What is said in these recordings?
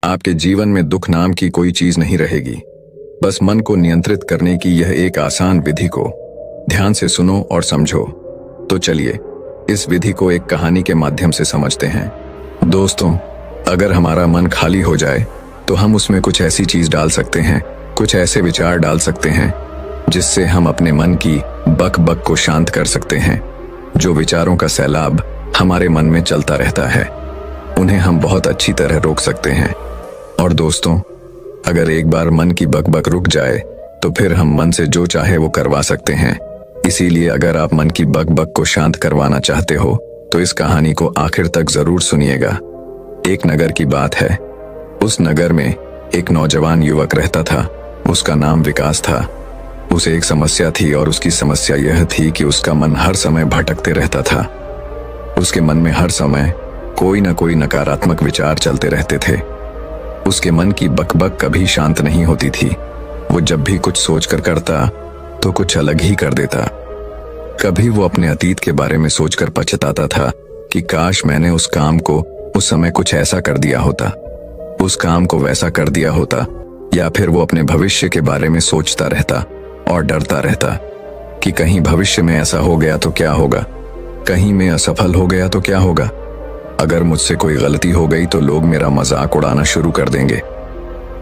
आपके जीवन में दुख नाम की कोई चीज नहीं रहेगी। बस मन को नियंत्रित करने की यह एक आसान विधि को ध्यान से सुनो और समझो। तो चलिए इस विधि को एक कहानी के माध्यम से समझते हैं। दोस्तों, अगर हमारा मन खाली हो जाए तो हम उसमें कुछ ऐसी चीज डाल सकते हैं, कुछ ऐसे विचार डाल सकते हैं जिससे हम अपने मन की बक बक को शांत कर सकते हैं। जो विचारों का सैलाब हमारे मन में चलता रहता है, उन्हें हम बहुत अच्छी तरह रोक सकते हैं। और दोस्तों, अगर एक बार मन की बक बक रुक जाए तो फिर हम मन से जो चाहे वो करवा सकते हैं। इसीलिए अगर आप मन की बक बक को शांत करवाना चाहते हो तो इस कहानी को आखिर तक जरूर सुनिएगा। एक नगर की बात है। उस नगर में एक नौजवान युवक रहता था। उसका नाम विकास था। उसे एक समस्या थी और उसकी समस्या यह थी कि उसका मन हर समय भटकते रहता था। उसके मन में हर समय कोई न कोई नकारात्मक विचार चलते रहते थे। उसके मन की बकबक कभी शांत नहीं होती थी। वो जब भी कुछ सोचकर करता तो कुछ अलग ही कर देता। कभी वो अपने अतीत के बारे में सोचकर पछताता था कि काश मैंने उस काम को उस समय कुछ ऐसा कर दिया होता, उस काम को वैसा कर दिया होता। या फिर वो अपने भविष्य के बारे में सोचता रहता और डरता रहता कि कहीं भविष्य में ऐसा हो गया तो क्या होगा, कहीं मैं असफल हो गया तो क्या होगा, अगर मुझसे कोई गलती हो गई तो लोग मेरा मजाक उड़ाना शुरू कर देंगे।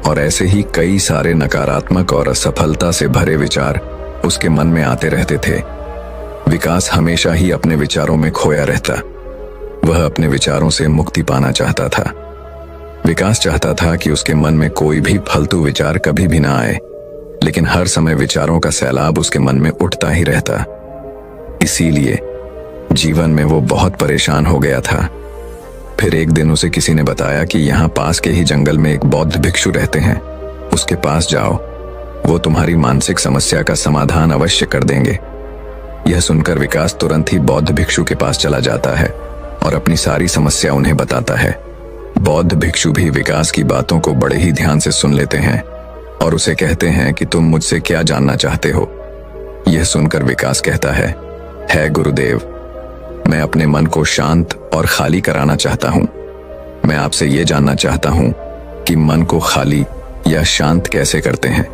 और ऐसे ही कई सारे नकारात्मक और असफलता से भरे विचार उसके मन में आते रहते थे। विकास हमेशा ही अपने विचारों में खोया रहता। वह अपने विचारों से मुक्ति पाना चाहता था। विकास चाहता था कि उसके मन में कोई भी फालतू विचार कभी भी ना आए, लेकिन हर समय विचारों का सैलाब उसके मन में उठता ही रहता। इसीलिए जीवन में वो बहुत परेशान हो गया था। फिर एक दिन उसे किसी ने बताया कि यहाँ पास के ही जंगल में एक बौद्ध भिक्षु रहते हैं, उसके पास जाओ, वो तुम्हारी मानसिक समस्या का समाधान अवश्य कर देंगे। यह सुनकर विकास तुरंत ही बौद्ध भिक्षु के पास चला जाता है और अपनी सारी समस्या उन्हें बताता है। बौद्ध भिक्षु भी विकास की बातों को बड़े ही ध्यान से सुन लेते हैं और उसे कहते हैं कि तुम मुझसे क्या जानना चाहते हो। यह सुनकर विकास कहता है गुरुदेव, मैं अपने मन को शांत और खाली कराना चाहता हूँ। मैं आपसे ये जानना चाहता हूँ कि मन को खाली या शांत कैसे करते हैं।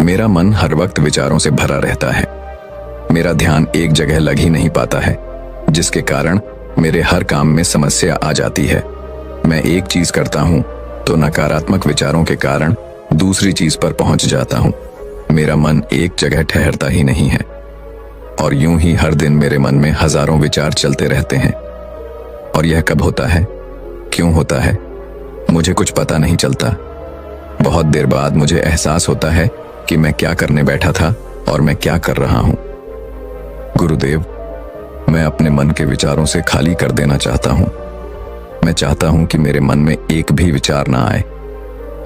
मेरा मन हर वक्त विचारों से भरा रहता है। मेरा ध्यान एक जगह लग ही नहीं पाता है, जिसके कारण मेरे हर काम में समस्या आ जाती है। मैं एक चीज करता हूँ तो नकारात्मक विचारों के कारण दूसरी चीज पर पहुंच जाता हूँ। मेरा मन एक जगह ठहरता ही नहीं है और यूं ही हर दिन मेरे मन में हजारों विचार चलते रहते हैं। और यह कब होता है, क्यों होता है, मुझे कुछ पता नहीं चलता। बहुत देर बाद मुझे एहसास होता है कि मैं क्या करने बैठा था और मैं क्या कर रहा हूं। गुरुदेव, मैं अपने मन के विचारों से खाली कर देना चाहता हूं। मैं चाहता हूं कि मेरे मन में एक भी विचार ना आए।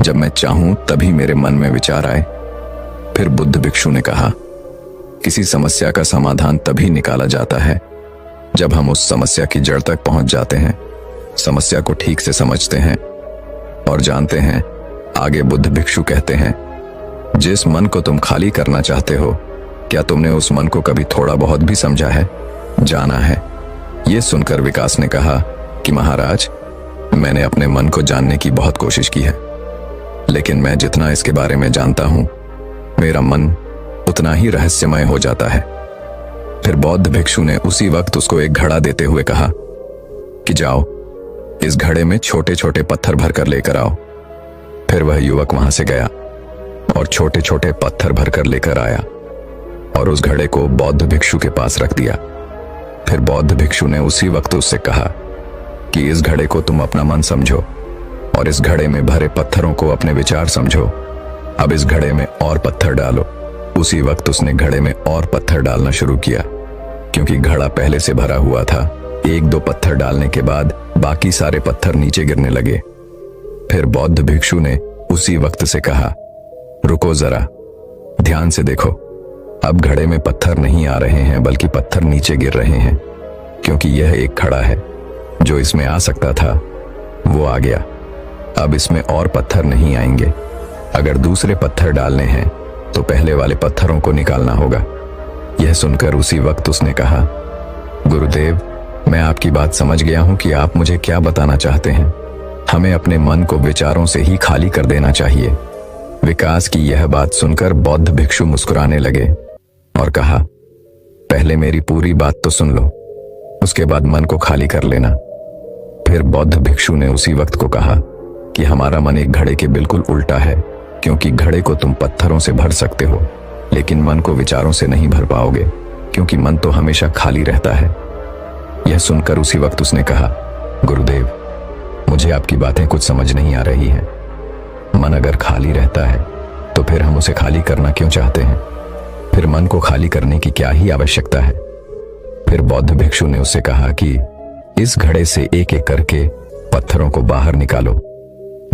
जब मैं चाहूं तभी मेरे मन में विचार आए। फिर बुद्ध भिक्षु ने कहा, किसी समस्या का समाधान तभी निकाला जाता है जब हम उस समस्या की जड़ तक पहुंच जाते हैं, समस्या को ठीक से समझते हैं और जानते हैं। आगे बुद्ध भिक्षु कहते हैं, जिस मन को तुम खाली करना चाहते हो, क्या तुमने उस मन को कभी थोड़ा बहुत भी समझा है, जाना है? यह सुनकर विकास ने कहा कि महाराज, मैंने अपने मन को जानने की बहुत कोशिश की है, लेकिन मैं जितना इसके बारे में जानता हूं, मेरा मन उतना ही रहस्यमय हो जाता है। फिर बौद्ध भिक्षु ने उसी वक्त उसको एक घड़ा देते हुए कहा कि जाओ, इस घड़े में छोटे छोटे पत्थर भरकर लेकर आओ। फिर वह युवक वहां से गया और छोटे छोटे पत्थर भरकर लेकर आया और उस घड़े को बौद्ध भिक्षु के पास रख दिया। फिर बौद्ध भिक्षु ने उसी वक्त उससे कहा कि इस घड़े को तुम अपना मन समझो और इस घड़े में भरे पत्थरों को अपने विचार समझो। अब इस घड़े में और पत्थर डालो। उसी वक्त उसने घड़े में और पत्थर डालना शुरू किया। क्योंकि घड़ा पहले से भरा हुआ था, एक दो पत्थर डालने के बाद बाकी सारे पत्थर नीचे गिरने लगे। फिर बौद्ध भिक्षु ने उसी वक्त से कहा, रुको जरा, ध्यान से देखो। अब घड़े में पत्थर नहीं आ रहे हैं बल्कि पत्थर नीचे गिर रहे हैं, क्योंकि यह एक घड़ा है। जो इसमें आ सकता था वो आ गया। अब इसमें और पत्थर नहीं आएंगे। अगर दूसरे पत्थर डालने हैं तो पहले वाले पत्थरों को निकालना होगा। यह सुनकर उसी वक्त उसने कहा, गुरुदेव, मैं आपकी बात समझ गया हूं कि आप मुझे क्या बताना चाहते हैं। हमें अपने मन को विचारों से ही खाली कर देना चाहिए। विकास की यह बात सुनकर बौद्ध भिक्षु मुस्कुराने लगे और कहा, पहले मेरी पूरी बात तो सुन लो, उसके बाद मन को खाली कर लेना। फिर बौद्ध भिक्षु ने उसी वक्त को कहा कि हमारा मन एक घड़े के बिल्कुल उल्टा है, क्योंकि घड़े को तुम पत्थरों से भर सकते हो, लेकिन मन को विचारों से नहीं भर पाओगे, क्योंकि मन तो हमेशा खाली रहता है। यह सुनकर उसी वक्त उसने कहा, गुरुदेव, मुझे आपकी बातें कुछ समझ नहीं आ रही है। मन अगर खाली रहता है तो फिर हम उसे खाली करना क्यों चाहते हैं? फिर मन को खाली करने की क्या ही आवश्यकता है? फिर बौद्ध भिक्षु ने उससे कहा कि इस घड़े से एक एक करके पत्थरों को बाहर निकालो।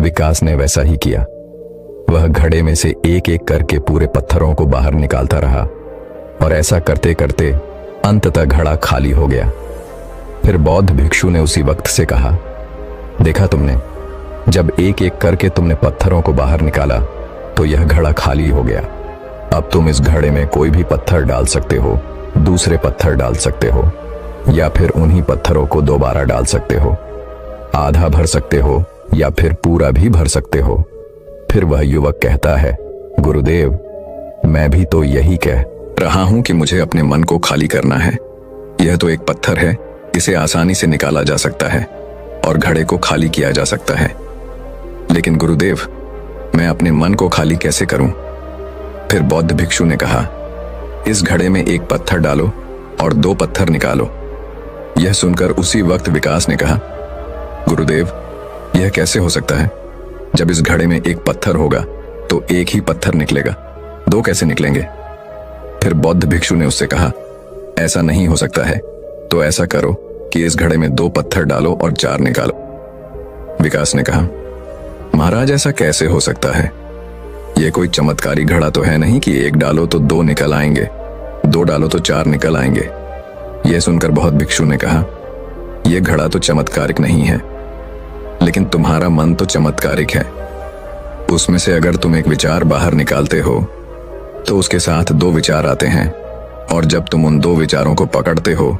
विकास ने वैसा ही किया। वह घड़े में से एक एक करके पूरे पत्थरों को बाहर निकालता रहा और ऐसा करते करते अंततः घड़ा खाली हो गया। फिर बौद्ध भिक्षु ने उसी वक्त से कहा, देखा तुमने, जब एक एक करके तुमने पत्थरों को बाहर निकाला तो यह घड़ा खाली हो गया। अब तुम इस घड़े में कोई भी पत्थर डाल सकते हो, दूसरे पत्थर डाल सकते हो, या फिर उन्हीं पत्थरों को दोबारा डाल सकते हो। आधा भर सकते हो या फिर पूरा भी भर सकते हो। फिर वह युवक कहता है, गुरुदेव, मैं भी तो यही कह रहा हूं कि मुझे अपने मन को खाली करना है। यह तो एक पत्थर है, इसे आसानी से निकाला जा सकता है और घड़े को खाली किया जा सकता है, लेकिन गुरुदेव, मैं अपने मन को खाली कैसे करूं? फिर बौद्ध भिक्षु ने कहा, इस घड़े में एक पत्थर डालो और दो पत्थर निकालो। यह सुनकर उसी वक्त विकास ने कहा, गुरुदेव, यह कैसे हो सकता है? जब इस घड़े में एक पत्थर होगा तो एक ही पत्थर निकलेगा, दो कैसे निकलेंगे? फिर बौद्ध भिक्षु ने उससे कहा, ऐसा नहीं हो सकता है, तो ऐसा करो कि इस घड़े में दो पत्थर डालो और चार निकालो। विकास ने कहा, महाराज, ऐसा कैसे हो सकता है? यह कोई चमत्कारी घड़ा तो है नहीं कि एक डालो तो दो निकल आएंगे, दो डालो तो चार निकल आएंगे। यह सुनकर बहुत भिक्षु ने कहा, यह घड़ा तो चमत्कारिक नहीं है, लेकिन तुम्हारा मन तो चमत्कारिक है। उसमें से अगर तुम एक विचार बाहर निकालते हो तो उसके साथ दो विचार आते हैं, और जब तुम उन दो विचारों को पकड़ते हो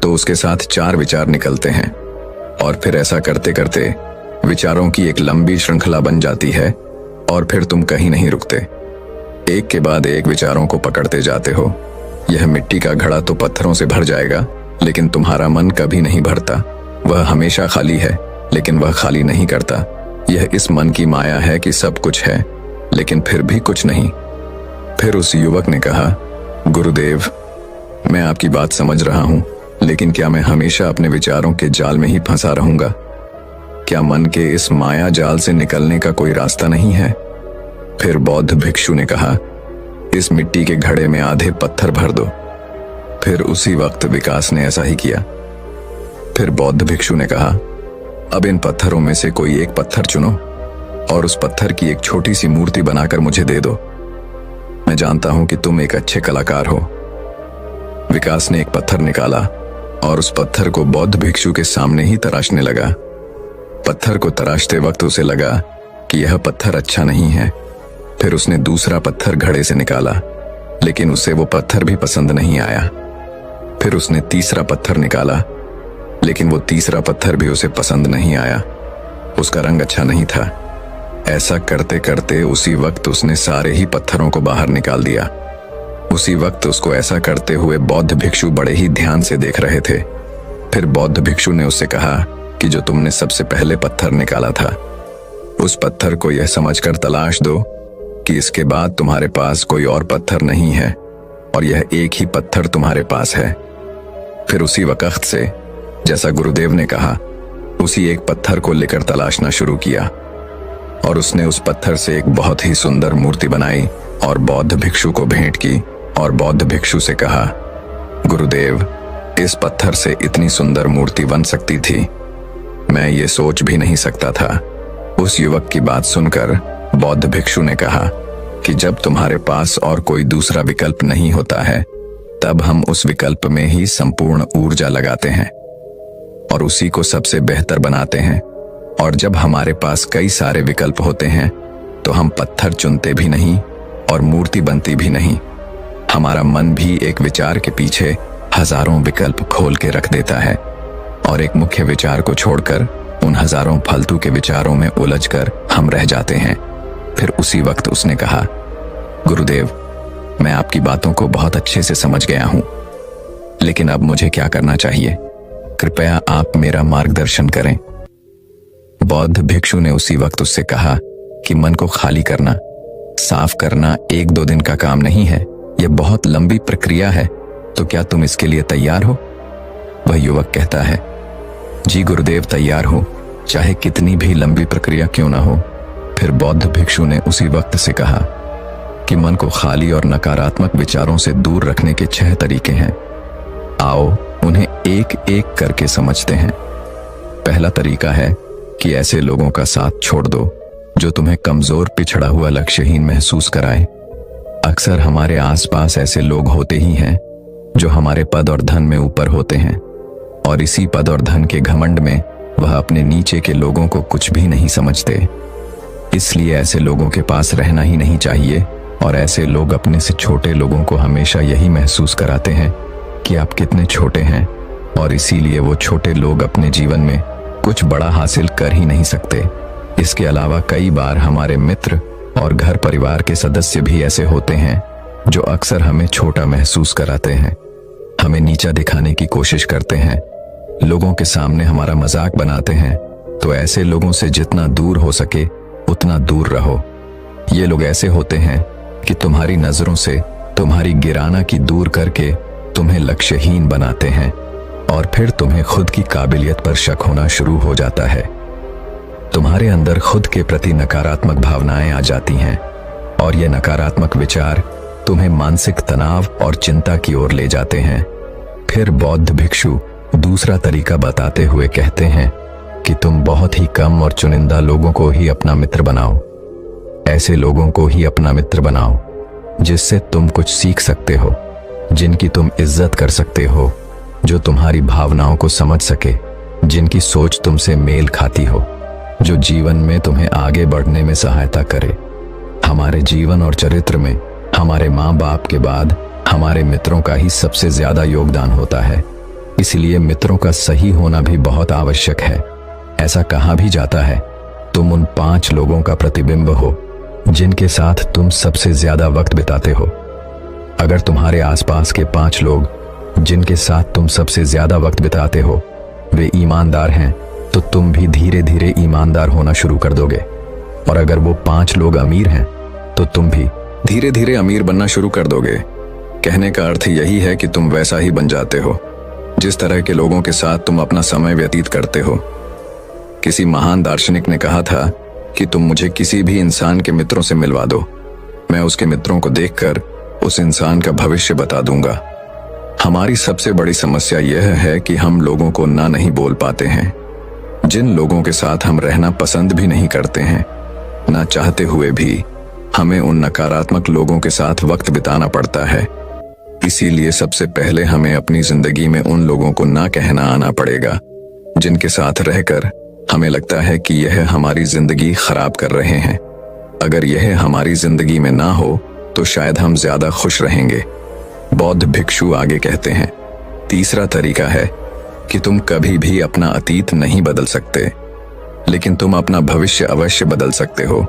तो उसके साथ चार विचार निकलते हैं, और फिर ऐसा करते करते विचारों की एक लंबी श्रृंखला बन जाती है और फिर तुम कहीं नहीं रुकते। एक के बाद एक विचारों को पकड़ते जाते हो। यह मिट्टी का घड़ा तो पत्थरों से भर जाएगा, लेकिन तुम्हारा मन कभी नहीं भरता। वह हमेशा खाली है, लेकिन वह खाली नहीं करता। यह इस मन की माया है कि सब कुछ है, लेकिन फिर भी कुछ नहीं। फिर उस युवक ने कहा, गुरुदेव, मैं आपकी बात समझ रहा हूं, लेकिन क्या मैं हमेशा अपने विचारों के जाल में ही फंसा रहूंगा? क्या मन के इस माया जाल से निकलने का कोई रास्ता नहीं है? फिर बौद्ध भिक्षु ने कहा, इस मिट्टी के घड़े में आधे पत्थर भर दो। फिर उसी वक्त विकास ने ऐसा ही किया। फिर बौद्ध भिक्षु ने कहा, अब इन पत्थरों में से कोई एक पत्थर चुनो और उस पत्थर की एक छोटी सी मूर्ति बनाकर मुझे दे दो। मैं जानता हूं कि तुम एक अच्छे कलाकार हो। विकास ने एक पत्थर निकाला और उस पत्थर को बौद्ध भिक्षु के सामने ही तराशने लगा। पत्थर को तराशते वक्त उसे लगा कि यह पत्थर अच्छा नहीं है। फिर उसने दूसरा पत्थर घड़े से निकाला, लेकिन उसे वो पत्थर भी पसंद नहीं आया। फिर उसने तीसरा पत्थर निकाला, लेकिन वो तीसरा पत्थर भी उसे पसंद नहीं आया। उसका रंग अच्छा नहीं था। ऐसा करते करते उसी वक्त उसने सारे ही पत्थरों को बाहर निकाल दिया। उसी वक्त उसको ऐसा करते हुए बौद्ध भिक्षु बड़े ही ध्यान से देख रहे थे। फिर बौद्ध भिक्षु ने उससे कहा कि जो तुमने सबसे पहले पत्थर निकाला था, उस पत्थर को यह समझकर तलाश दो कि इसके बाद तुम्हारे पास कोई और पत्थर नहीं है और यह एक ही पत्थर तुम्हारे पास है। फिर उसी वक्त से, जैसा गुरुदेव ने कहा, उसी एक पत्थर को लेकर तलाशना शुरू किया और उसने उस पत्थर से एक बहुत ही सुंदर मूर्ति बनाई और बौद्ध भिक्षु को भेंट की और बौद्ध भिक्षु से कहा, गुरुदेव, इस पत्थर से इतनी सुंदर मूर्ति बन सकती थी, मैं ये सोच भी नहीं सकता था। उस युवक की बात सुनकर बौद्ध भिक्षु ने कहा कि जब तुम्हारे पास और कोई दूसरा विकल्प नहीं होता है, तब हम उस विकल्प में ही संपूर्ण ऊर्जा लगाते हैं और उसी को सबसे बेहतर बनाते हैं। और जब हमारे पास कई सारे विकल्प होते हैं तो हम पत्थर चुनते भी नहीं और मूर्ति बनती भी नहीं। हमारा मन भी एक विचार के पीछे हजारों विकल्प खोल के रख देता है और एक मुख्य विचार को छोड़कर उन हजारों फालतू के विचारों में उलझकर हम रह जाते हैं। फिर उसी वक्त उसने कहा, गुरुदेव, मैं आपकी बातों को बहुत अच्छे से समझ गया हूं, लेकिन अब मुझे क्या करना चाहिए? कृपया आप मेरा मार्गदर्शन करें। बौद्ध भिक्षु ने उसी वक्त उससे कहा कि मन को खाली करना, साफ करना 1-2 दिन का काम नहीं है, यह बहुत लंबी प्रक्रिया है। तो क्या तुम इसके लिए तैयार हो? वह युवक कहता है, जी गुरुदेव, तैयार हो, चाहे कितनी भी लंबी प्रक्रिया क्यों ना हो। फिर बौद्ध भिक्षु ने उसी वक्त से कहा कि मन को खाली और नकारात्मक विचारों से दूर रखने के 6 तरीके हैं। आओ उन्हें एक एक करके समझते हैं। पहला तरीका है कि ऐसे लोगों का साथ छोड़ दो जो तुम्हें कमजोर, पिछड़ा हुआ, लक्ष्यहीन महसूस कराए। अक्सर हमारे आसपास ऐसे लोग होते ही हैं जो हमारे पद और धन में ऊपर होते हैं, और इसी पद और धन के घमंड में वह अपने नीचे के लोगों को कुछ भी नहीं समझते। इसलिए ऐसे लोगों के पास रहना ही नहीं चाहिए, और ऐसे लोग अपने से छोटे लोगों को हमेशा यही महसूस कराते हैं कि आप कितने छोटे हैं, और इसीलिए वो छोटे लोग अपने जीवन में कुछ बड़ा हासिल कर ही नहीं सकते। इसके अलावा कई बार हमारे मित्र और घर परिवार के सदस्य भी ऐसे होते हैं जो अक्सर हमें छोटा महसूस कराते हैं, हमें नीचा दिखाने की कोशिश करते हैं, लोगों के सामने हमारा मजाक बनाते हैं। तो ऐसे लोगों से जितना दूर हो सके उतना दूर रहो। ये लोग ऐसे होते हैं कि तुम्हारी नजरों से तुम्हारी गिराना की दूर करके तुम्हें लक्ष्यहीन बनाते हैं, और फिर तुम्हें खुद की काबिलियत पर शक होना शुरू हो जाता है। तुम्हारे अंदर खुद के प्रति नकारात्मक भावनाएं आ जाती हैं, और ये नकारात्मक विचार तुम्हें मानसिक तनाव और चिंता की ओर ले जाते हैं। फिर बौद्ध भिक्षु दूसरा तरीका बताते हुए कहते हैं कि तुम बहुत ही कम और चुनिंदा लोगों को ही अपना मित्र बनाओ। ऐसे लोगों को ही अपना मित्र बनाओ जिससे तुम कुछ सीख सकते हो, जिनकी तुम इज्जत कर सकते हो, जो तुम्हारी भावनाओं को समझ सके, जिनकी सोच तुमसे मेल खाती हो, जो जीवन में तुम्हें आगे बढ़ने में सहायता करे। हमारे जीवन और चरित्र में हमारे माँ बाप के बाद हमारे मित्रों का ही सबसे ज्यादा योगदान होता है। इसलिए मित्रों का सही होना भी बहुत आवश्यक है। ऐसा कहा भी जाता है, तुम उन 5 लोगों का प्रतिबिंब हो जिनके साथ तुम सबसे ज्यादा वक्त बिताते हो। अगर तुम्हारे आसपास के 5 लोग जिनके साथ तुम सबसे ज्यादा वक्त बिताते हो वे ईमानदार हैं, तो तुम भी धीरे धीरे ईमानदार होना शुरू कर दोगे। और अगर वो 5 लोग अमीर हैं तो तुम भी धीरे धीरे अमीर बनना शुरू कर दोगे। कहने का अर्थ यही है कि तुम वैसा ही बन जाते हो जिस तरह के लोगों के साथ तुम अपना समय व्यतीत करते हो। किसी महान दार्शनिक ने कहा था कि तुम मुझे किसी भी इंसान के मित्रों से मिलवा दो, मैं उसके मित्रों को देखकर उस इंसान का भविष्य बता दूंगा। हमारी सबसे बड़ी समस्या यह है कि हम लोगों को ना नहीं बोल पाते हैं। जिन लोगों के साथ हम रहना पसंद भी नहीं करते हैं, ना चाहते हुए भी हमें उन नकारात्मक लोगों के साथ वक्त बिताना पड़ता है। इसीलिए सबसे पहले हमें अपनी जिंदगी में उन लोगों को ना कहना आना पड़ेगा जिनके साथ रहकर हमें लगता है कि यह हमारी जिंदगी खराब कर रहे हैं। अगर यह हमारी जिंदगी में ना हो तो शायद हम ज्यादा खुश रहेंगे। बौद्ध भिक्षु आगे कहते हैं, तीसरा तरीका है कि तुम कभी भी अपना अतीत नहीं बदल सकते, लेकिन तुम अपना भविष्य अवश्य बदल सकते हो।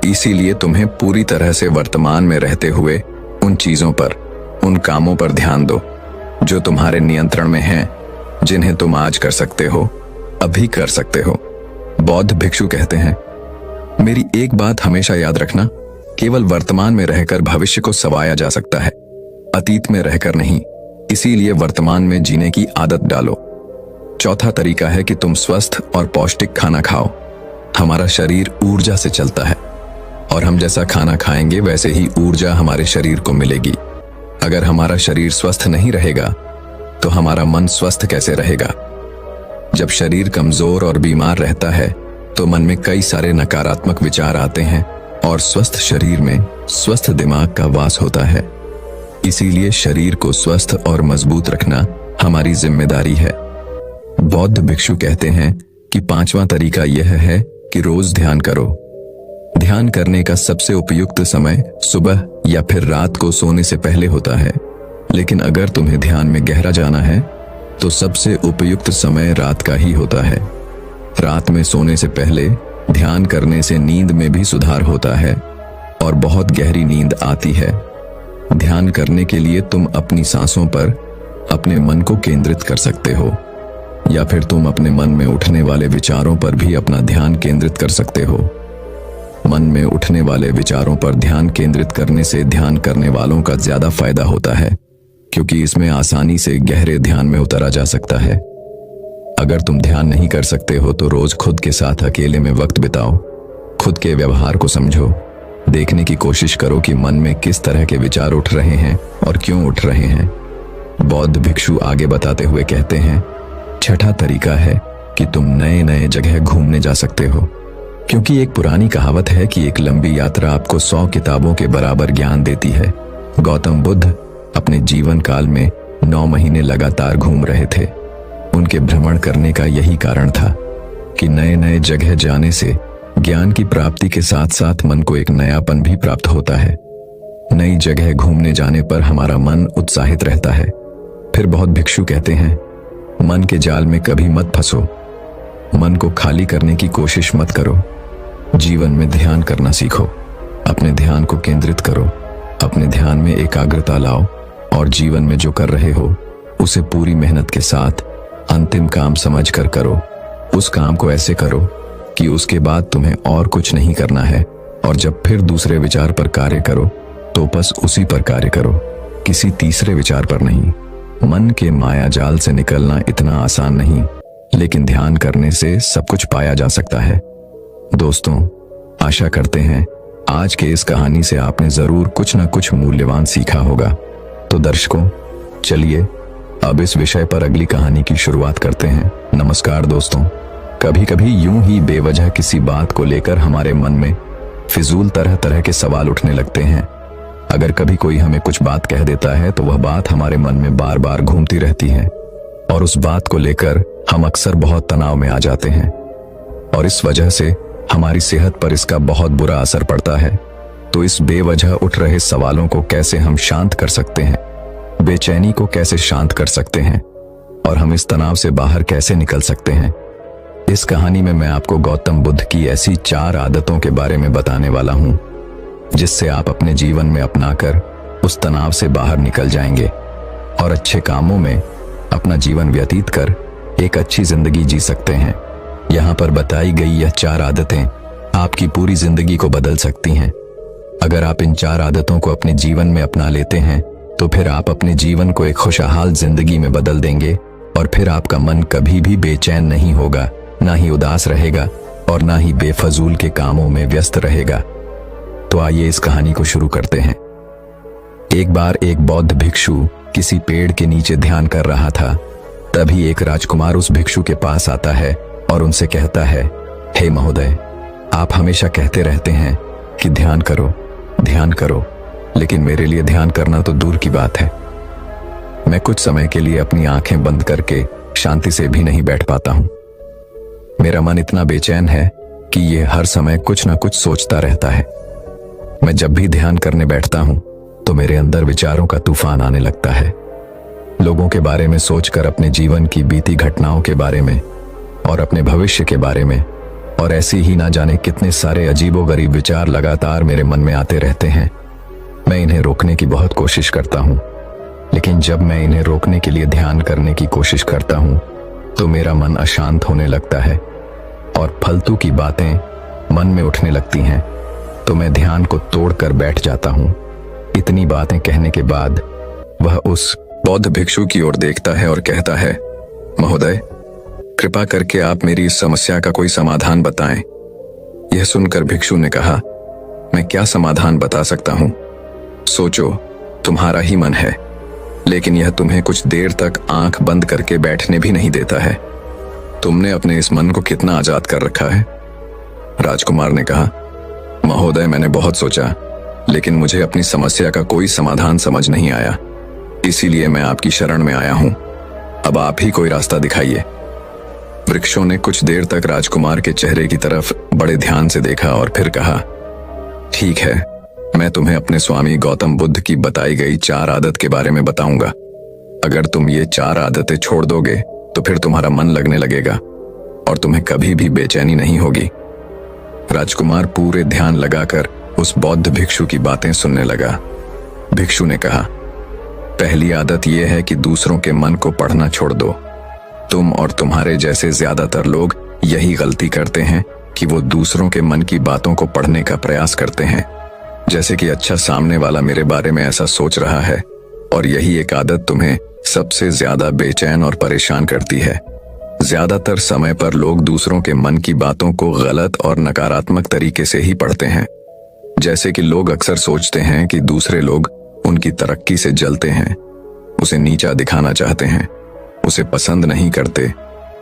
इसीलिए तुम्हें पूरी तरह से वर्तमान में रहते हुए उन चीजों पर, उन कामों पर ध्यान दो जो तुम्हारे नियंत्रण में हैं, जिन्हें तुम आज कर सकते हो, अभी कर सकते हो। बौद्ध भिक्षु कहते हैं, मेरी एक बात हमेशा याद रखना, केवल वर्तमान में रहकर भविष्य को संवारा जा सकता है, अतीत में रहकर नहीं। इसीलिए वर्तमान में जीने की आदत डालो। चौथा तरीका है कि तुम स्वस्थ और पौष्टिक खाना खाओ। हमारा शरीर ऊर्जा से चलता है, और हम जैसा खाना खाएंगे वैसे ही ऊर्जा हमारे शरीर को मिलेगी। अगर हमारा शरीर स्वस्थ नहीं रहेगा तो हमारा मन स्वस्थ कैसे रहेगा? जब शरीर कमजोर और बीमार रहता है तो मन में कई सारे नकारात्मक विचार आते हैं, और स्वस्थ शरीर में स्वस्थ दिमाग का वास होता है। इसीलिए शरीर को स्वस्थ और मजबूत रखना हमारी जिम्मेदारी है। बौद्ध भिक्षु कहते हैं कि 5वां तरीका यह है कि रोज ध्यान करो। ध्यान करने का सबसे उपयुक्त समय सुबह या फिर रात को सोने से पहले होता है, लेकिन अगर तुम्हें ध्यान में गहरा जाना है तो सबसे उपयुक्त समय रात का ही होता है। रात में सोने से पहले ध्यान करने से नींद में भी सुधार होता है और बहुत गहरी नींद आती है। ध्यान करने के लिए तुम अपनी सांसों पर अपने मन को केंद्रित कर सकते हो, या फिर तुम अपने मन में उठने वाले विचारों पर भी अपना ध्यान केंद्रित कर सकते हो। मन में उठने वाले विचारों पर ध्यान केंद्रित करने से ध्यान करने वालों का ज्यादा फायदा होता है, क्योंकि इसमें आसानी से गहरे ध्यान में उतरा जा सकता है। अगर तुम ध्यान नहीं कर सकते हो तो रोज खुद के साथ अकेले में वक्त बिताओ, खुद के व्यवहार को समझो, देखने की कोशिश करो कि मन में किस तरह के विचार उठ रहे हैं और क्यों उठ रहे हैं। बौद्ध भिक्षु आगे बताते हुए कहते हैं, छठा तरीका है कि तुम नए नए जगह घूमने जा सकते हो, क्योंकि एक पुरानी कहावत है कि एक लंबी यात्रा आपको 100 किताबों के बराबर ज्ञान देती है। गौतम बुद्ध अपने जीवन काल में 9 महीने लगातार घूम रहे थे। उनके भ्रमण करने का यही कारण था कि नए नए जगह जाने से ज्ञान की प्राप्ति के साथ साथ मन को एक नयापन भी प्राप्त होता है। नई जगह घूमने जाने पर हमारा मन उत्साहित रहता है। फिर बहुत भिक्षु कहते हैं, मन के जाल में कभी मत फंसो, मन को खाली करने की कोशिश मत करो, जीवन में ध्यान करना सीखो, अपने ध्यान को केंद्रित करो, अपने ध्यान में एकाग्रता लाओ और जीवन में जो कर रहे हो उसे पूरी मेहनत के साथ अंतिम काम समझकर करो। उस काम को ऐसे करो कि उसके बाद तुम्हें और कुछ नहीं करना है, और जब फिर दूसरे विचार पर कार्य करो तो बस उसी पर कार्य करो, किसी तीसरे विचार पर नहीं। मन के माया जाल से निकलना इतना आसान नहीं, लेकिन ध्यान करने से सब कुछ पाया जा सकता है। दोस्तों, आशा करते हैं आज के इस कहानी से आपने जरूर कुछ ना कुछ मूल्यवान सीखा होगा। तो दर्शकों, चलिए अब इस विषय पर अगली कहानी की शुरुआत करते हैं। नमस्कार दोस्तों, कभी कभी यूं ही बेवजह किसी बात को लेकर हमारे मन में फिजूल तरह तरह के सवाल उठने लगते हैं। अगर कभी कोई हमें कुछ बात कह देता है तो वह बात हमारे मन में बार बार घूमती रहती है और उस बात को लेकर हम अक्सर बहुत तनाव में आ जाते हैं, और इस वजह से हमारी सेहत पर इसका बहुत बुरा असर पड़ता है। तो इस बेवजह उठ रहे सवालों को कैसे हम शांत कर सकते हैं, बेचैनी को कैसे शांत कर सकते हैं, और हम इस तनाव से बाहर कैसे निकल सकते हैं, इस कहानी में मैं आपको गौतम बुद्ध की ऐसी 4 आदतों के बारे में बताने वाला हूं, जिससे आप अपने जीवन में अपनाकर उस तनाव से बाहर निकल जाएंगे और अच्छे कामों में अपना जीवन व्यतीत कर एक अच्छी जिंदगी जी सकते हैं। यहाँ पर बताई गई यह 4 आदतें आपकी पूरी जिंदगी को बदल सकती हैं। अगर आप इन 4 आदतों को अपने जीवन में अपना लेते हैं तो फिर आप अपने जीवन को एक खुशहाल जिंदगी में बदल देंगे, और फिर आपका मन कभी भी बेचैन नहीं होगा, ना ही उदास रहेगा और ना ही बेफजूल के कामों में व्यस्त रहेगा। तो आइए इस कहानी को शुरू करते हैं। एक बार एक बौद्ध भिक्षु किसी पेड़ के नीचे ध्यान कर रहा था। तभी एक राजकुमार उस भिक्षु के पास आता है और उनसे कहता है, हे महोदय, आप हमेशा कहते रहते हैं कि ध्यान करो, लेकिन मेरे लिए ध्यान करना तो दूर की बात है। मैं कुछ समय के लिए अपनी आंखें बंद करके शांति से भी नहीं बैठ पाता हूं। मेरा मन इतना बेचैन है कि ये हर समय कुछ ना कुछ सोचता रहता है। मैं जब भी ध्यान करने बैठता हूं तो मेरे अंदर विचारों का तूफान आने लगता है, लोगों के बारे में सोचकर, अपने जीवन की बीती घटनाओं के बारे में और अपने भविष्य के बारे में, और ऐसी ही ना जाने कितने सारे अजीबोगरीब विचार लगातार मेरे मन में आते रहते हैं। मैं इन्हें रोकने की बहुत कोशिश करता हूं, लेकिन जब मैं इन्हें रोकने के लिए ध्यान करने की कोशिश करता हूं तो मेरा मन अशांत होने लगता है और फालतू की बातें मन में उठने लगती हैं, तो मैं ध्यान को तोड़कर बैठ जाता हूं। इतनी बातें कहने के बाद वह उस बौद्ध भिक्षु की ओर देखता है और कहता है, महोदय, कृपा करके आप मेरी इस समस्या का कोई समाधान बताएं। यह सुनकर भिक्षु ने कहा, मैं क्या समाधान बता सकता हूं? सोचो, तुम्हारा ही मन है, लेकिन यह तुम्हें कुछ देर तक आंख बंद करके बैठने भी नहीं देता है। तुमने अपने इस मन को कितना आजाद कर रखा है? राजकुमार ने कहा, महोदय, मैंने बहुत सोचा, लेकिन मुझे अपनी समस्या का कोई समाधान समझ नहीं आया, इसीलिए मैं आपकी शरण में आया हूं। अब आप ही कोई रास्ता दिखाइए। वृक्षों ने कुछ देर तक राजकुमार के चेहरे की तरफ बड़े ध्यान से देखा और फिर कहा, ठीक है, मैं तुम्हें अपने स्वामी गौतम बुद्ध की बताई गई 4 आदत के बारे में बताऊंगा। अगर तुम ये 4 आदतें छोड़ दोगे तो फिर तुम्हारा मन लगने लगेगा और तुम्हें कभी भी बेचैनी नहीं होगी। राजकुमार पूरे ध्यान लगाकर उस बौद्ध भिक्षु की बातें सुनने लगा। भिक्षु ने कहा, पहली आदत यह है कि दूसरों के मन को पढ़ना छोड़ दो। तुम और तुम्हारे जैसे ज्यादातर लोग यही गलती करते हैं कि वो दूसरों के मन की बातों को पढ़ने का प्रयास करते हैं, जैसे कि अच्छा सामने वाला मेरे बारे में ऐसा सोच रहा है। और यही एक आदत तुम्हें सबसे ज्यादा बेचैन और परेशान करती है। ज्यादातर समय पर लोग दूसरों के मन की बातों को गलत और नकारात्मक तरीके से ही पढ़ते हैं। जैसे कि लोग अक्सर सोचते हैं कि दूसरे लोग उनकी तरक्की से जलते हैं, उसे नीचा दिखाना चाहते हैं, उसे पसंद नहीं करते,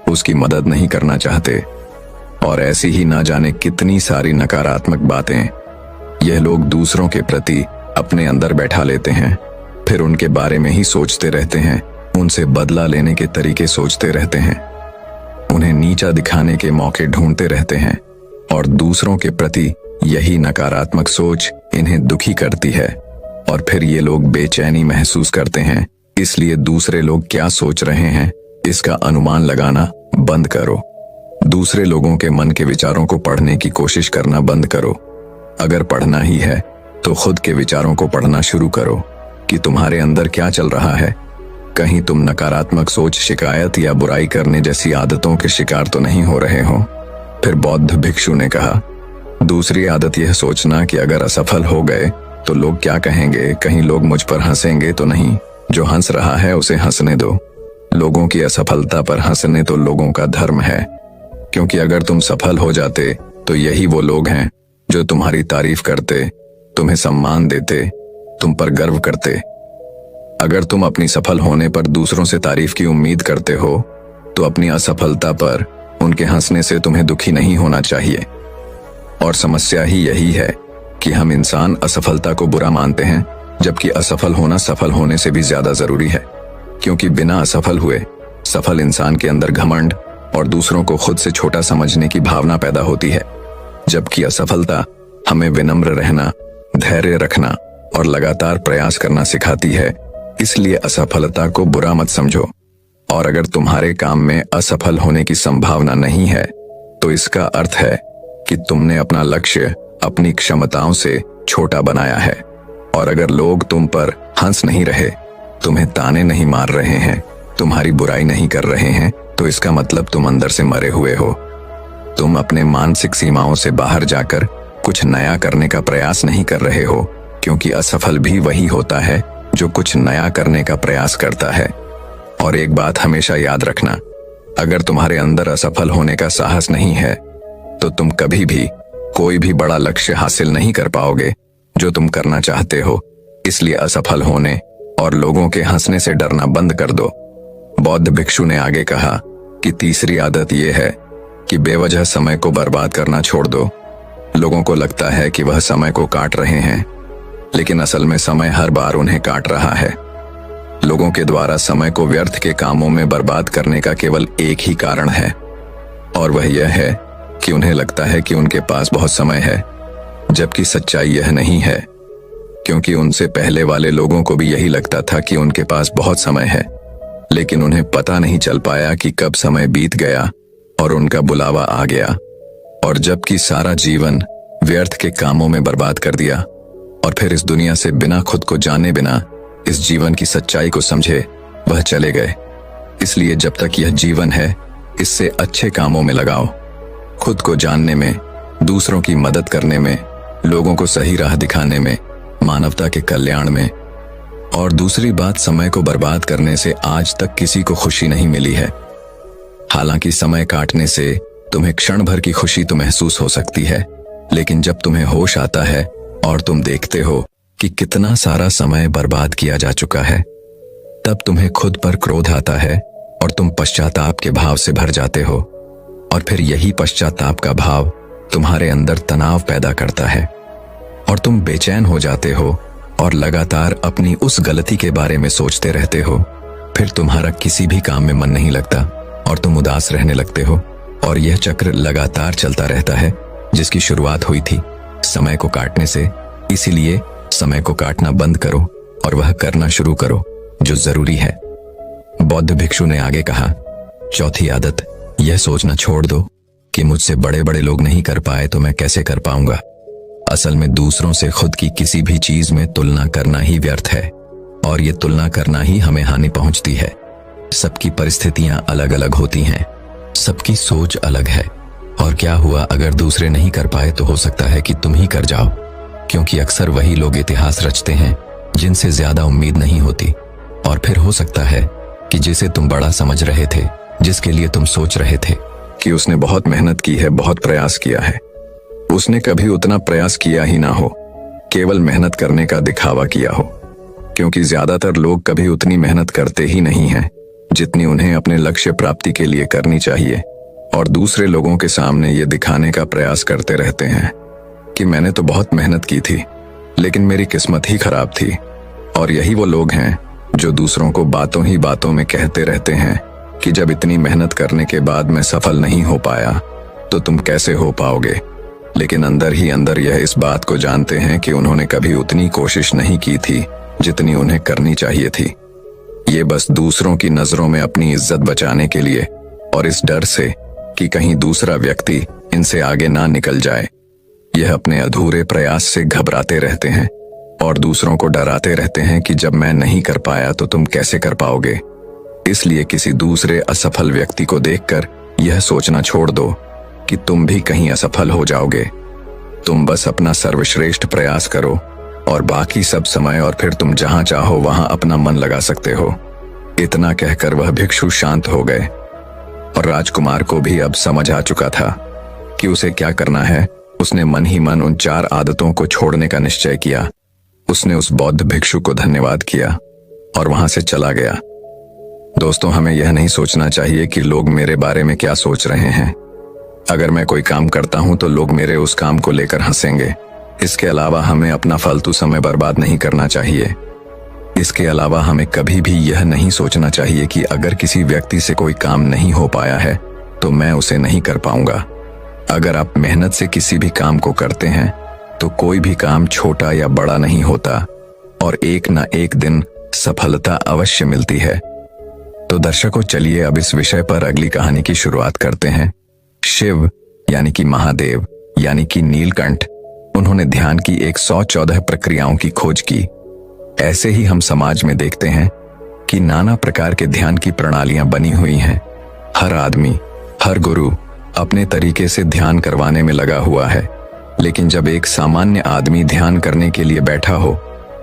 उसकी मदद नहीं करना चाहते, और ऐसी ही ना जाने कितनी सारी नकारात्मक बातें यह लोग दूसरों के प्रति अपने अंदर बैठा लेते हैं। फिर उनके बारे में ही सोचते रहते हैं, उनसे बदला लेने के तरीके सोचते रहते हैं, उन्हें नीचा दिखाने के मौके ढूंढते रहते हैं, और दूसरों के प्रति यही नकारात्मक सोच इन्हें दुखी करती है। और फिर ये लोग बेचैनी महसूस करते हैं। इसलिए दूसरे लोग क्या सोच रहे हैं इसका अनुमान लगाना बंद करो। दूसरे लोगों के मन के विचारों को पढ़ने की कोशिश करना बंद करो। अगर पढ़ना ही है तो खुद के विचारों को पढ़ना शुरू करो कि तुम्हारे अंदर क्या चल रहा है। कहीं तुम नकारात्मक सोच, शिकायत या बुराई करने जैसी आदतों के शिकार तो नहीं हो रहे हो। फिर बौद्ध भिक्षु ने कहा, दूसरी आदत यह सोचना कि अगर असफल हो गए तो लोग क्या कहेंगे, कहीं लोग मुझ पर हंसेंगे तो नहीं। जो हंस रहा है उसे हंसने दो। लोगों की असफलता पर हंसने तो लोगों का धर्म है, क्योंकि अगर तुम सफल हो जाते तो यही वो लोग हैं जो तुम्हारी तारीफ करते, तुम्हें सम्मान देते, तुम पर गर्व करते। अगर तुम अपनी सफल होने पर दूसरों से तारीफ की उम्मीद करते हो तो अपनी असफलता पर उनके हंसने से तुम्हें दुखी नहीं होना चाहिए। और समस्या ही यही है कि हम इंसान असफलता को बुरा मानते हैं, जबकि असफल होना सफल होने से भी ज्यादा जरूरी है। क्योंकि बिना असफल हुए सफल इंसान के अंदर घमंड और दूसरों को खुद से छोटा समझने की भावना पैदा होती है, जबकि असफलता हमें विनम्र रहना, धैर्य रखना और लगातार प्रयास करना सिखाती है। इसलिए असफलता को बुरा मत समझो। और अगर तुम्हारे काम में असफल होने की संभावना नहीं है तो इसका अर्थ है कि तुमने अपना लक्ष्य अपनी क्षमताओं से छोटा बनाया है। और अगर लोग तुम पर हंस नहीं रहे, तुम्हें ताने नहीं मार रहे हैं, तुम्हारी बुराई नहीं कर रहे हैं, तो इसका मतलब तुम अंदर से मरे हुए हो। तुम अपने मानसिक सीमाओं से बाहर जाकर कुछ नया करने का प्रयास नहीं कर रहे हो, क्योंकि असफल भी वही होता है जो कुछ नया करने का प्रयास करता है। और एक बात हमेशा याद रखना, अगर तुम्हारे अंदर असफल होने का साहस नहीं है तो तुम कभी भी कोई भी बड़ा लक्ष्य हासिल नहीं कर पाओगे जो तुम करना चाहते हो। इसलिए असफल होने और लोगों के हंसने से डरना बंद कर दो। बौद्ध भिक्षु ने आगे कहा कि तीसरी आदत यह है कि बेवजह समय को बर्बाद करना छोड़ दो। लोगों को लगता है कि वह समय को काट रहे हैं, लेकिन असल में समय हर बार उन्हें काट रहा है। लोगों के द्वारा समय को व्यर्थ के कामों में बर्बाद करने का केवल एक ही कारण है, और वह यह है कि उन्हें लगता है कि उनके पास बहुत समय है, जबकि सच्चाई यह नहीं है। क्योंकि उनसे पहले वाले लोगों को भी यही लगता था कि उनके पास बहुत समय है, लेकिन उन्हें पता नहीं चल पाया कि कब समय बीत गया और उनका बुलावा आ गया। और जबकि सारा जीवन व्यर्थ के कामों में बर्बाद कर दिया और फिर इस दुनिया से बिना खुद को जाने बिना इस जीवन की सच्चाई को समझे वह चले गए। इसलिए जब तक यह जीवन है, इससे अच्छे कामों में लगाओ, खुद को जानने में, दूसरों की मदद करने में, लोगों को सही राह दिखाने में, मानवता के कल्याण में। और दूसरी बात, समय को बर्बाद करने से आज तक किसी को खुशी नहीं मिली है। हालांकि समय काटने से तुम्हें क्षण भर की खुशी तो महसूस हो सकती है, लेकिन जब तुम्हें होश आता है और तुम देखते हो कि कितना सारा समय बर्बाद किया जा चुका है, तब तुम्हें खुद पर क्रोध आता है और तुम पश्चाताप के भाव से भर जाते हो। और फिर यही पश्चाताप का भाव तुम्हारे अंदर तनाव पैदा करता है और तुम बेचैन हो जाते हो और लगातार अपनी उस गलती के बारे में सोचते रहते हो। फिर तुम्हारा किसी भी काम में मन नहीं लगता और तुम उदास रहने लगते हो, और यह चक्र लगातार चलता रहता है जिसकी शुरुआत हुई थी समय को काटने से। इसीलिए समय को काटना बंद करो और वह करना शुरू करो जो जरूरी है। बौद्ध भिक्षु ने आगे कहा, चौथी आदत यह सोचना छोड़ दो कि मुझसे बड़े बड़े लोग नहीं कर पाए तो मैं कैसे कर पाऊंगा। असल में दूसरों से खुद की किसी भी चीज में तुलना करना ही व्यर्थ है और ये तुलना करना ही हमें हानि पहुंचती है। सबकी परिस्थितियां अलग अलग होती हैं, सबकी सोच अलग है। और क्या हुआ अगर दूसरे नहीं कर पाए तो हो सकता है कि तुम ही कर जाओ, क्योंकि अक्सर वही लोग इतिहास रचते हैं जिनसे ज्यादा उम्मीद नहीं होती। और फिर हो सकता है कि जिसे तुम बड़ा समझ रहे थे, जिसके लिए तुम सोच रहे थे कि उसने बहुत मेहनत की है, बहुत प्रयास किया है, उसने कभी उतना प्रयास किया ही ना हो, केवल मेहनत करने का दिखावा किया हो। क्योंकि ज्यादातर लोग कभी उतनी मेहनत करते ही नहीं हैं जितनी उन्हें अपने लक्ष्य प्राप्ति के लिए करनी चाहिए, और दूसरे लोगों के सामने ये दिखाने का प्रयास करते रहते हैं कि मैंने तो बहुत मेहनत की थी लेकिन मेरी किस्मत ही खराब थी। और यही वो लोग हैं जो दूसरों को बातों ही बातों में कहते रहते हैं कि जब इतनी मेहनत करने के बाद मैं सफल नहीं हो पाया तो तुम कैसे हो पाओगे। लेकिन अंदर ही अंदर यह इस बात को जानते हैं कि उन्होंने कभी उतनी कोशिश नहीं की थी जितनी उन्हें करनी चाहिए थी। ये बस दूसरों की नजरों में अपनी इज्जत बचाने के लिए और इस डर से कि कहीं दूसरा व्यक्ति इनसे आगे ना निकल जाए, यह अपने अधूरे प्रयास से घबराते रहते हैं और दूसरों को डराते रहते हैं कि जब मैं नहीं कर पाया तो तुम कैसे कर पाओगे। इसलिए किसी दूसरे असफल व्यक्ति को देखकर यह सोचना छोड़ दो कि तुम भी कहीं असफल हो जाओगे। तुम बस अपना सर्वश्रेष्ठ प्रयास करो और बाकी सब समय और फिर तुम जहां चाहो वहां अपना मन लगा सकते हो। इतना कहकर वह भिक्षु शांत हो गए और राजकुमार को भी अब समझ आ चुका था कि उसे क्या करना है। उसने मन ही मन उन 4 आदतों को छोड़ने का निश्चय किया। उसने उस बौद्ध भिक्षु को धन्यवाद किया और वहां से चला गया। दोस्तों, हमें यह नहीं सोचना चाहिए कि लोग मेरे बारे में क्या सोच रहे हैं। अगर मैं कोई काम करता हूं तो लोग मेरे उस काम को लेकर हंसेंगे। इसके अलावा हमें अपना फालतू समय बर्बाद नहीं करना चाहिए। इसके अलावा हमें कभी भी यह नहीं सोचना चाहिए कि अगर किसी व्यक्ति से कोई काम नहीं हो पाया है तो मैं उसे नहीं कर पाऊंगा। अगर आप मेहनत से किसी भी काम को करते हैं तो कोई भी काम छोटा या बड़ा नहीं होता और एक ना एक दिन सफलता अवश्य मिलती है। तो दर्शकों, चलिए अब इस विषय पर अगली कहानी की शुरुआत करते हैं। शिव यानी कि महादेव यानी कि नीलकंठ, उन्होंने ध्यान की 114 प्रक्रियाओं की खोज की। ऐसे ही हम समाज में देखते हैं कि नाना प्रकार के ध्यान की प्रणालियां बनी हुई हैं। हर आदमी, हर गुरु अपने तरीके से ध्यान करवाने में लगा हुआ है। लेकिन जब एक सामान्य आदमी ध्यान करने के लिए बैठा हो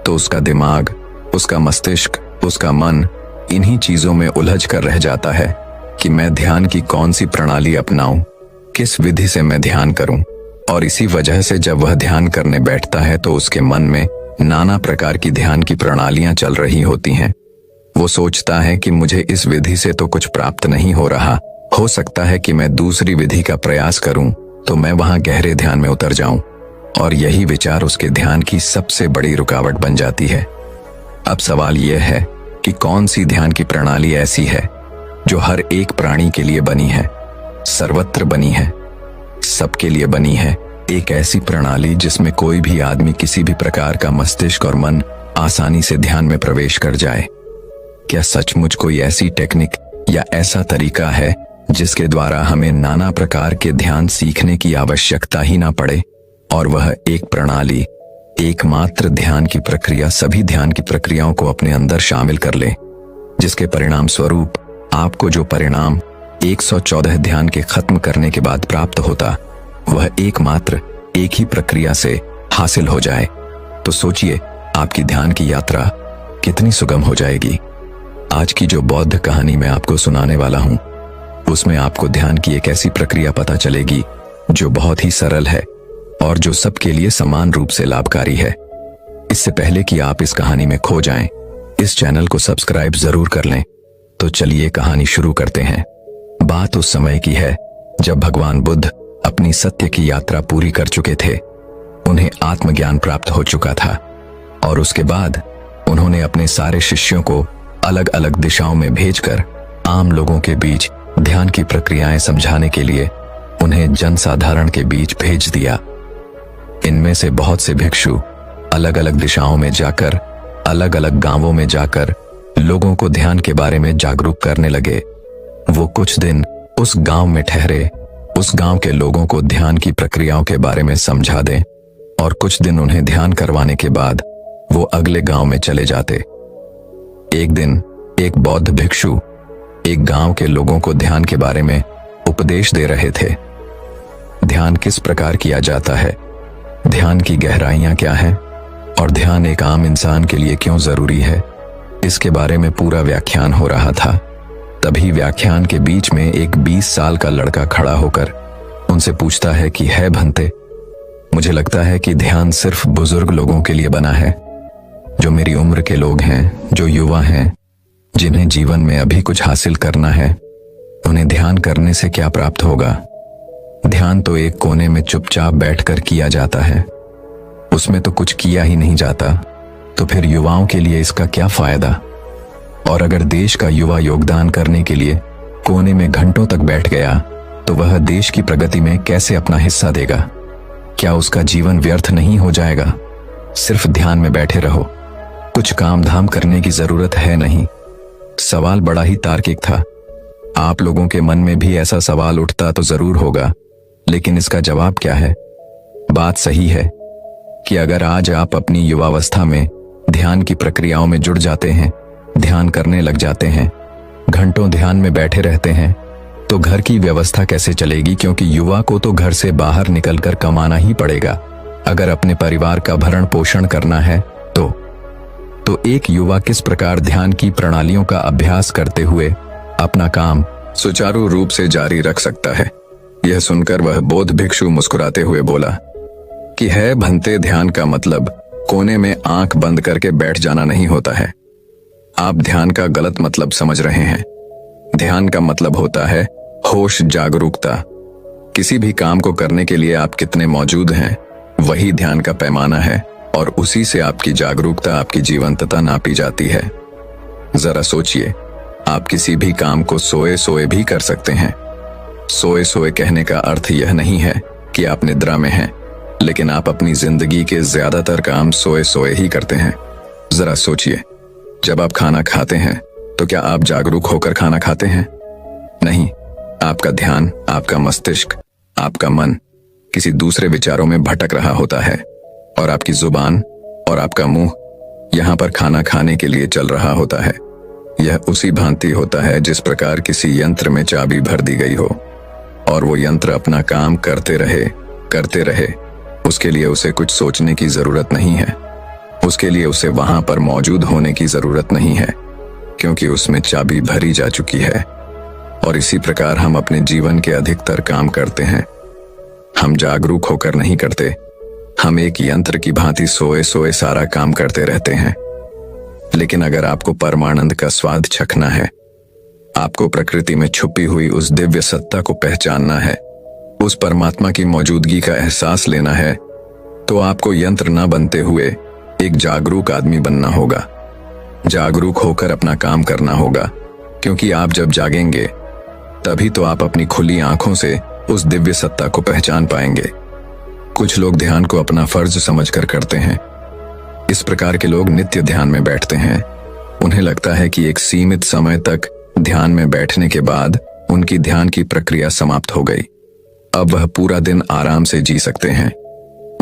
तो उसका दिमाग, उसका मस्तिष्क, उसका मन इन्हीं चीजों में उलझ कर रह जाता है कि मैं ध्यान की कौन सी प्रणाली अपनाऊं, किस विधि से मैं ध्यान करूं। और इसी वजह से जब वह ध्यान करने बैठता है तो उसके मन में नाना प्रकार की ध्यान की प्रणालियां चल रही होती हैं। वो सोचता है कि मुझे इस विधि से तो कुछ प्राप्त नहीं हो रहा, हो सकता है कि मैं दूसरी विधि का प्रयास करूं तो मैं वहां गहरे ध्यान में उतर जाऊं। और यही विचार उसके ध्यान की सबसे बड़ी रुकावट बन जाती है। अब सवाल यह है कि कौन सी ध्यान की प्रणाली ऐसी है जो हर एक प्राणी के लिए बनी है, सर्वत्र बनी है, सबके लिए बनी है। एक ऐसी प्रणाली जिसमें कोई भी आदमी किसी भी प्रकार का मस्तिष्क और मन आसानी से ध्यान में प्रवेश कर जाए। क्या सचमुच कोई ऐसी टेक्निक या ऐसा तरीका है जिसके द्वारा हमें नाना प्रकार के ध्यान सीखने की आवश्यकता ही ना पड़े और वह एक प्रणाली, एकमात्र ध्यान की प्रक्रिया सभी ध्यान की प्रक्रियाओं को अपने अंदर शामिल कर ले, जिसके परिणाम स्वरूप आपको जो परिणाम 114 ध्यान के खत्म करने के बाद प्राप्त होता वह एकमात्र एक ही प्रक्रिया से हासिल हो जाए। तो सोचिए आपकी ध्यान की यात्रा कितनी सुगम हो जाएगी। आज की जो बौद्ध कहानी मैं आपको सुनाने वाला हूं उसमें आपको ध्यान की एक ऐसी प्रक्रिया पता चलेगी जो बहुत ही सरल है और जो सबके लिए समान रूप से लाभकारी है। इससे पहले कि आप इस कहानी में खो जाएं, इस चैनल को सब्सक्राइब जरूर कर लें। तो चलिए कहानी शुरू करते हैं। बात उस समय की है जब भगवान बुद्ध अपनी सत्य की यात्रा पूरी कर चुके थे। उन्हें आत्मज्ञान प्राप्त हो चुका था और उसके बाद उन्होंने अपने सारे शिष्यों को अलग अलग दिशाओं में भेजकर आम लोगों के बीच ध्यान की प्रक्रियाएं समझाने के लिए उन्हें जनसाधारण के बीच भेज दिया। इनमें से बहुत से भिक्षु अलग अलग दिशाओं में जाकर, अलग अलग गांवों में जाकर लोगों को ध्यान के बारे में जागरूक करने लगे। वो कुछ दिन उस गांव में ठहरे, उस गांव के लोगों को ध्यान की प्रक्रियाओं के बारे में समझा दें और कुछ दिन उन्हें ध्यान करवाने के बाद वो अगले गांव में चले जाते। एक दिन एक बौद्ध भिक्षु एक गांव के लोगों को ध्यान के बारे में उपदेश दे रहे थे। ध्यान किस प्रकार किया जाता है, ध्यान की गहराइयां क्या हैं और ध्यान एक आम इंसान के लिए क्यों जरूरी है, इसके बारे में पूरा व्याख्यान हो रहा था। तभी व्याख्यान के बीच में एक 20 साल का लड़का खड़ा होकर उनसे पूछता है कि है भंते, मुझे लगता है कि ध्यान सिर्फ बुजुर्ग लोगों के लिए बना है। जो मेरी उम्र के लोग हैं, जो युवा हैं, जिन्हें जीवन में अभी कुछ हासिल करना है, उन्हें ध्यान करने से क्या प्राप्त होगा? ध्यान तो एक कोने में चुपचाप बैठकर किया जाता है, उसमें तो कुछ किया ही नहीं जाता। तो फिर युवाओं के लिए इसका क्या फायदा? और अगर देश का युवा योगदान करने के लिए कोने में घंटों तक बैठ गया तो वह देश की प्रगति में कैसे अपना हिस्सा देगा? क्या उसका जीवन व्यर्थ नहीं हो जाएगा? सिर्फ ध्यान में बैठे रहो, कुछ काम धाम करने की जरूरत है नहीं। सवाल बड़ा ही तार्किक था। आप लोगों के मन में भी ऐसा सवाल उठता तो जरूर होगा, लेकिन इसका जवाब क्या है? बात सही है कि अगर आज आप अपनी युवावस्था में ध्यान की प्रक्रियाओं में जुड़ जाते हैं, ध्यान करने लग जाते हैं, घंटों ध्यान में बैठे रहते हैं, तो घर की व्यवस्था कैसे चलेगी? क्योंकि युवा को तो घर से बाहर निकलकर कमाना ही पड़ेगा अगर अपने परिवार का भरण पोषण करना है। तो एक युवा किस प्रकार ध्यान की प्रणालियों का अभ्यास करते हुए अपना काम सुचारू रूप से जारी रख सकता है? यह सुनकर वह बौद्ध भिक्षु मुस्कुराते हुए बोला कि है भंते, ध्यान का मतलब कोने में आंख बंद करके बैठ जाना नहीं होता है। आप ध्यान का गलत मतलब समझ रहे हैं। ध्यान का मतलब होता है होश, जागरूकता। किसी भी काम को करने के लिए आप कितने मौजूद हैं, वही ध्यान का पैमाना है और उसी से आपकी जागरूकता, आपकी जीवंतता नापी जाती है। जरा सोचिए, आप किसी भी काम को सोए सोए भी कर सकते हैं। सोए सोए कहने का अर्थ यह नहीं है कि आप निद्रा में हैं, लेकिन आप अपनी जिंदगी के ज्यादातर काम सोए सोए ही करते हैं। जरा सोचिए, जब आप खाना खाते हैं तो क्या आप जागरूक होकर खाना खाते हैं? नहीं, आपका ध्यान, आपका मस्तिष्क, आपका मन किसी दूसरे विचारों में भटक रहा होता है और आपकी जुबान और आपका मुंह यहां पर खाना खाने के लिए चल रहा होता है। यह उसी भांति होता है जिस प्रकार किसी यंत्र में चाबी भर दी गई हो और वो यंत्र अपना काम करते रहे। उसके लिए उसे कुछ सोचने की जरूरत नहीं है, उसके लिए उसे वहां पर मौजूद होने की जरूरत नहीं है, क्योंकि उसमें चाबी भरी जा चुकी है। और इसी प्रकार हम अपने जीवन के अधिकतर काम करते हैं। हम जागरूक होकर नहीं करते, हम एक यंत्र की भांति सोए सोए सारा काम करते रहते हैं। लेकिन अगर आपको परमानंद का स्वाद चखना है, आपको प्रकृति में छुपी हुई उस दिव्य सत्ता को पहचानना है, उस परमात्मा की मौजूदगी का एहसास लेना है, तो आपको यंत्र न बनते हुए एक जागरूक आदमी बनना होगा। जागरूक होकर अपना काम करना होगा, क्योंकि आप जब जागेंगे तभी तो आप अपनी खुली आंखों से उस दिव्य सत्ता को पहचान पाएंगे। कुछ लोग ध्यान को अपना फर्ज समझकर करते हैं। इस प्रकार के लोग नित्य ध्यान में बैठते हैं। उन्हें लगता है कि एक सीमित समय तक ध्यान में बैठने के बाद उनकी ध्यान की प्रक्रिया समाप्त हो गई, अब वह पूरा दिन आराम से जी सकते हैं।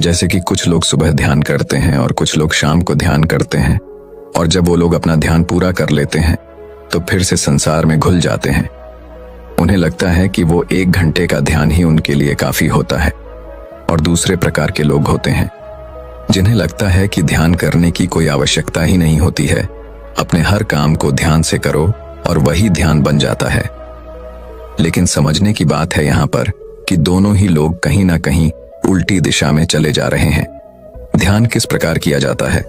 जैसे कि कुछ लोग सुबह ध्यान करते हैं और कुछ लोग शाम को ध्यान करते हैं, और जब वो लोग अपना ध्यान पूरा कर लेते हैं तो फिर से संसार में घुल जाते हैं। उन्हें लगता है कि वो 1 घंटे का ध्यान ही उनके लिए काफी होता है। और दूसरे प्रकार के लोग होते हैं जिन्हें लगता है कि ध्यान करने की कोई आवश्यकता ही नहीं होती है, अपने हर काम को ध्यान से करो और वही ध्यान बन जाता है। लेकिन समझने की बात है यहाँ पर कि दोनों ही लोग कहीं ना कहीं उल्टी दिशा में चले जा रहे हैं। ध्यान किस प्रकार किया जाता है?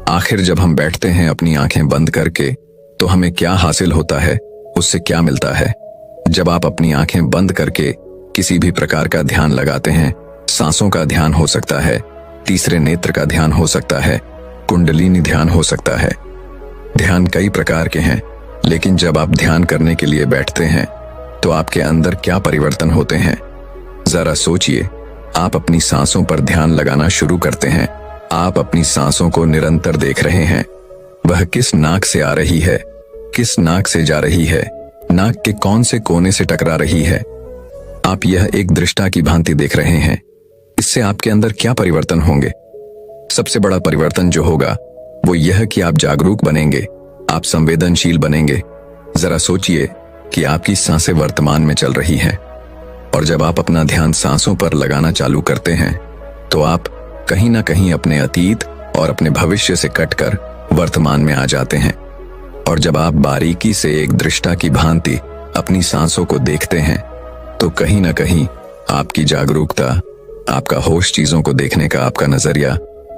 आखिर जब हम बैठते हैं अपनी आंखें बंद करके, तो हमें क्या हासिल होता है, उससे क्या मिलता है? जब आप अपनी आंखें बंद करके किसी भी प्रकार का ध्यान लगाते हैं, सांसों का ध्यान हो सकता है, तीसरे नेत्र का ध्यान हो सकता है, कुंडलिनी ध्यान हो सकता है। ध्यान कई प्रकार के हैं, लेकिन जब आप ध्यान करने के लिए बैठते हैं तो आपके अंदर क्या परिवर्तन होते हैं? जरा सोचिए, आप अपनी सांसों पर ध्यान लगाना शुरू करते हैं। आप अपनी सांसों को निरंतर देख रहे हैं। वह किस नाक से आ रही है, किस नाक से जा रही है, नाक के कौन से कोने से टकरा रही है। आप यह एक दृष्टा की भांति देख रहे हैं। इससे आपके अंदर क्या परिवर्तन होंगे? सबसे बड़ा परिवर्तन जो होगा वो यह कि आप जागरूक बनेंगे, आप संवेदनशील बनेंगे। जरा सोचिए कि आपकी सांसें वर्तमान में चल रही हैं, और जब आप अपना ध्यान सांसों पर लगाना चालू करते हैं तो आप कहीं ना कहीं अपने अतीत और अपने भविष्य से कटकर वर्तमान में आ जाते हैं। और जब आप बारीकी से एक दृष्टा की भांति अपनी सांसों को देखते हैं तो कहीं ना कहीं आपकी जागरूकता, आपका होश, चीजों को देखने का आपका नजरिया,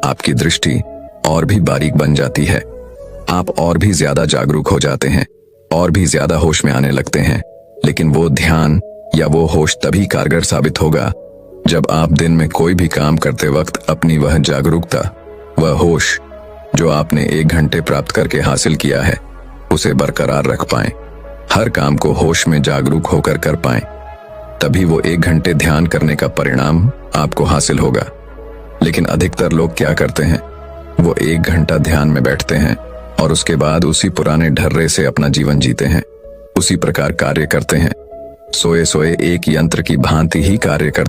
आपकी दृष्टि और भी बारीक बन जाती है। आप और भी ज्यादा जागरूक हो जाते हैं, और भी ज्यादा होश में आने लगते हैं। लेकिन वो ध्यान या वो होश तभी कारगर साबित होगा जब आप दिन में कोई भी काम करते वक्त अपनी वह जागरूकता, वह होश जो आपने 1 घंटे प्राप्त करके हासिल किया है उसे बरकरार रख पाएं। हर काम को होश में जागरूक होकर कर पाएं, तभी वो 1 घंटे ध्यान करने का परिणाम आपको हासिल होगा। लेकिन अधिकतर लोग क्या करते हैं, वो 1 घंटा ध्यान में बैठते हैं और उसके बाद उसी पुराने ढर्रे से अपना जीवन जीते हैं, उसी प्रकार कार्य करते हैं, सोए सोए एक यंत्र की भांति ही कार्य करते